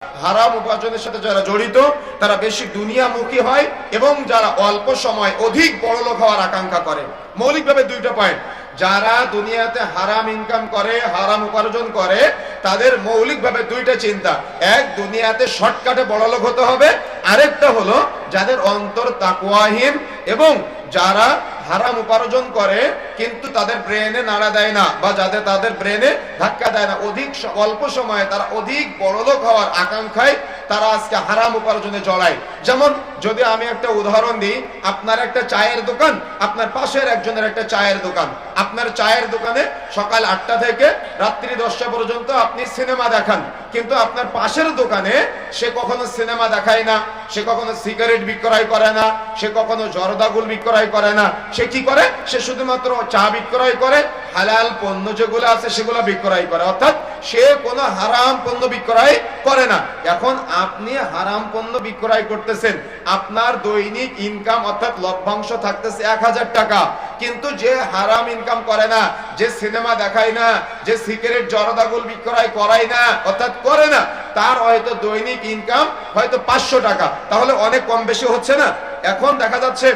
হারাম উপার্জনের সাথে যারা জড়িত তারা বেশি দুনিয়ামুখী হয় এবং যারা অল্প সময় অধিক বড়লোক হওয়ার আকাঙ্ক্ষা করে। মৌলিকভাবে দুইটা পয়েন্ট। যারা দুনিয়াতে হারাম ইনকাম করে, হারাম উপার্জন করে, তাদের মৌলিকভাবে দুইটা চিন্তা। এক, দুনিয়াতে শর্টকাটে বড়লোক হতে হবে। আরেকটা হলো যাদের অন্তর তাকওয়াহীন এবং যারা হারাম উপার্জন করে কিন্তু তাদের ব্রেনে নাড়া দেয় না বা তাদের ব্রেনে ধাক্কা দেয় না, অল্প সময়ে তারা অধিক বড়লোক হওয়ার আকাঙ্ক্ষায় তারা আজকে হারাম উপার্জনে জড়ায়। যেমন যদি আমি একটা উদাহরণ দিই, আপনার একটা চায়ের দোকান, আপনার পাশের একজনের একটা চায়ের দোকান। আপনার চায়ের দোকানে সকাল 8টা থেকে রাত্রি 10টা পর্যন্ত আপনি সিনেমা দেখান, কিন্তু আপনার পাশের দোকানে সে কখনো সিনেমা দেখায় না, সে কখনো সিগারেট বিক্রয় করে না, সে কখনো জর্দাগুল বিক্রয় করে না। সে কি করে? সে শুধুমাত্র চা বিক্রয় করে, হালাল পণ্য যেগুলো আছে সেগুলো বিক্রয় করে, অর্থাৎ সে কোনো হারাম পণ্য বিক্রয় করে না। এখন আপনি হারাম পণ্য বিক্রয় করতেছেন, আপনার দৈনিক ইনকাম অর্থাৎ লভ্যাংশ থাকতেছে 1000 টাকা, কিন্তু যে হারাম ইনকাম করে না, যে সিনেমা দেখায় না, যে সিগারেট জর্দাগুল বিক্রয় করায় না অর্থাৎ করে না, তার হয়তো দৈনিক ইনকাম হয়তো 500 টাকা। তাহলে অনেক কম বেশি হচ্ছে না? এখন দেখা যাচ্ছে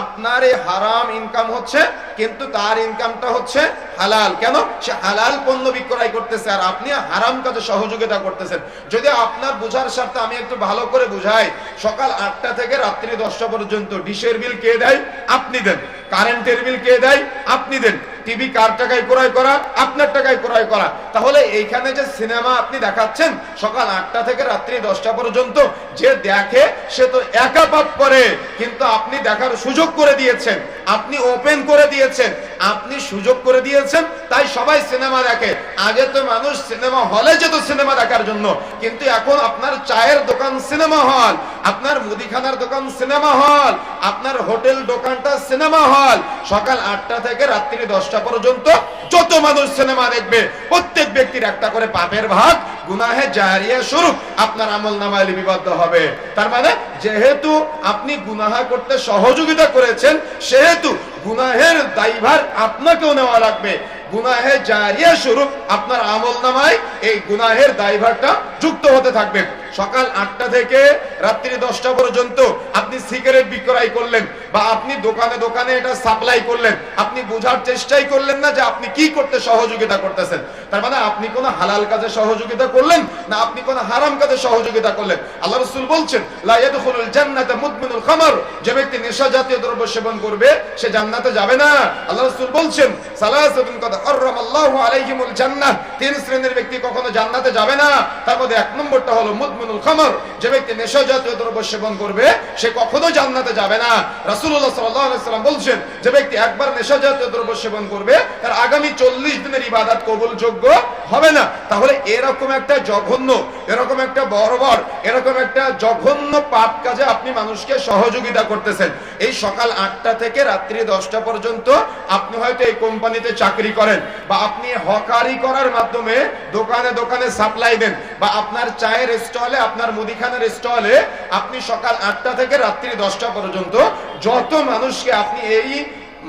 আপনার এই হারাম ইনকাম হচ্ছে কিন্তু তার ইনকামটা হচ্ছে হালাল। কেন? সে হালাল পণ্য বিক্রয় করতেছে আর আপনি হারাম কাজে সহযোগিতা করতেছেন। যদি আপনার বোঝার স্বার্থে আমি একটু ভালো করে বুঝাই, সকাল 8টা থেকে রাত্রি 10টা পর্যন্ত ডিশের বিল কে দেয়? আপনি দেন। কারেন্টের বিল কে দেয়? আপনি দেন। টিভি কার টাকায় ক্রয় করা? আপনার টাকায় ক্রয় করা। তাহলে এইখানে যে সিনেমা আপনি দেখাচ্ছেন সকাল 8টা থেকে রাত্রি 10টা পর্যন্ত, যে দেখে সে তো একা পাপ করে, কিন্তু আপনি দেখার সুযোগ করে দিয়েছেন, আপনি ওপেন করে দিয়েছেন, আপনি সুযোগ করে দিয়েছেন, তাই সবাই সিনেমা দেখে। আগে তো মানুষ সিনেমা হলে যেত সিনেমা দেখার জন্য, কিন্তু এখন আপনার চায়ের দোকান সিনেমা হল, আপনার মুদিখানার দোকান সিনেমা হল, আপনার হোটেল দোকানটা সিনেমা হল। সকাল 8টা থেকে রাত্রি 10টা পর্যন্ত যত মানুষ সিনেমা দেখবে প্রত্যেক ব্যক্তির একটা করে পাপের ভাগ, গুনাহে জারিয়া স্বরূপ আপনার আমলনামায় লিপিবদ্ধ হবে। তার মানে যেহেতু আপনি গুনাহ করতে সহযোগিতা করেছেন, সেহেতু গুনাহের দায়ভার আপনাকেও নেওয়া লাগবে। গুনাহে জারিয়া স্বরূপ আপনার আমলনামায় এই গুনাহের দায়ভারটা যুক্ত হতে থাকবে। সকাল 8টা থেকে রাত্রি 10টা পর্যন্ত আপনি সিগারেট বিক্রয় করলেন বা আপনি দোকানে দোকানে এটা সাপ্লাই করলেন, আপনি বোঝার চেষ্টাই করলেন না যে আপনি কি করতে সহযোগিতা করতেছেন। তার মানে আপনি কোন হালাল কাজে সহযোগিতা করলেন না আপনি কোন হারাম কাজে সহযোগিতা করলেন। আল্লাহ রাসূল বলছেন, লা ইয়াদখুলুল জান্নাতা মুদমিনুল খামর, যে ব্যক্তি নেশা জাতীয় দ্রব্য সেবন করবে সে জান্নাতে যাবে না। আল্লাহ রাসূল বলছেন, সালাসাতুন কাদ হারামাল্লাহু আলাইহিমুল জান্নাহ, 3 শ্রেণীর ব্যক্তি কখনো জান্নাতে যাবে না। তার মধ্যে 1 নম্বরটা হলো মুদমিনুল খামর, যে ব্যক্তি নেশা জাতীয় দ্রব্য সেবন করবে সে কখনো জান্নাতে যাবে না। রাসূলুল্লাহ সাল্লাল্লাহু আলাইহি ওয়াসাল্লাম বলছেন, যে ব্যক্তি একবার নেশা জাতীয় দ্রব্য সেবন করবে তার আগামী 40 দিনের ইবাদত কবুলযোগ্য হবে না। তাহলে এরকম একটা জঘন্য, এরকম একটা বর্বর, এরকম একটা জঘন্য পাপ কাজে আপনি মানুষকে সহযোগিতা করতেছেন। এই সকাল 8টা থেকে রাত্রি 10টা পর্যন্ত আপনি হয়তো এই কোম্পানিতে চাকরি করেন বা আপনি হকারি করার মাধ্যমে দোকানে দোকানে সাপ্লাই দেন বা আপনার চায়ের স্টলে, আপনার মুদিখানার স্টলে আপনি সকাল 8টা থেকে রাত্রি 10টা পর্যন্ত যত মানুষকে আপনি এই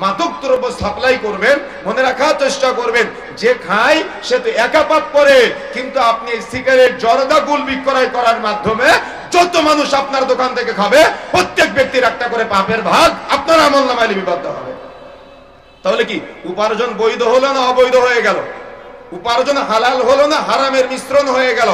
মাদক দ্রব্য সাপ্লাই করবেন, মনে রাখার চেষ্টা করবেন, যে খায় সে তো একা পাপ করে, কিন্তু আপনি এই সিগারেট জর্দাগুল বিক্রয় করার মাধ্যমে যত মানুষ আপনার দোকান থেকে খাবে প্রত্যেক ব্যক্তির একটা করে পাপের ভাগ আপনার আমলনামায় লিপিবদ্ধ হবে। তাহলে কি উপার্জন বৈধ হলো না অবৈধ হয়ে গেল? উপার্জন হালাল হলো না হারামের মিশ্রণ হয়ে গেল?